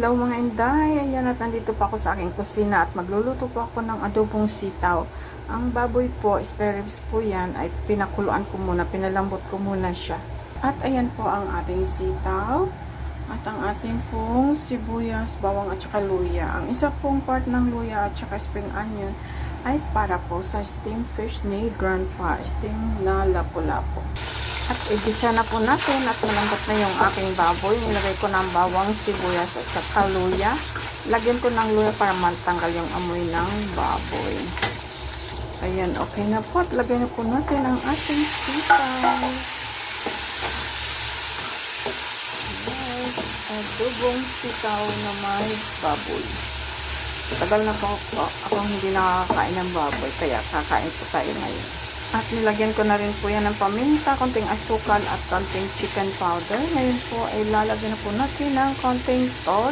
Hello mga inday, ayan at nandito pa ako sa aking kusina at magluluto po ako ng adobong sitaw. Ang baboy po, spare ribs po yan, ay pinakuluan ko muna, pinalambot ko muna siya. At ayan po ang ating sitaw at ang ating pong sibuyas, bawang at saka luya. Ang isa pong part ng luya at saka spring onion ay para po sa steamed fish ni Grandpa, steam na lapu-lapu. At igisa na po natin at malambot na yung aking baboy. Nilagay ko ng bawang, sibuyas at saka luya. Lagyan ko ng luya para matanggal yung amoy ng baboy. Ayan, okay na po. At lagyan na po natin ang ating sitaw. Yes, adobong sitaw na may baboy. Tagal na po akong hindi nakakain ng baboy, kaya kakain po tayo ngayon. At nilagyan ko na rin po yan ng paminta, konting asukal at konting chicken powder. Ngayon po ay lalagyan na po natin ng konting toyo.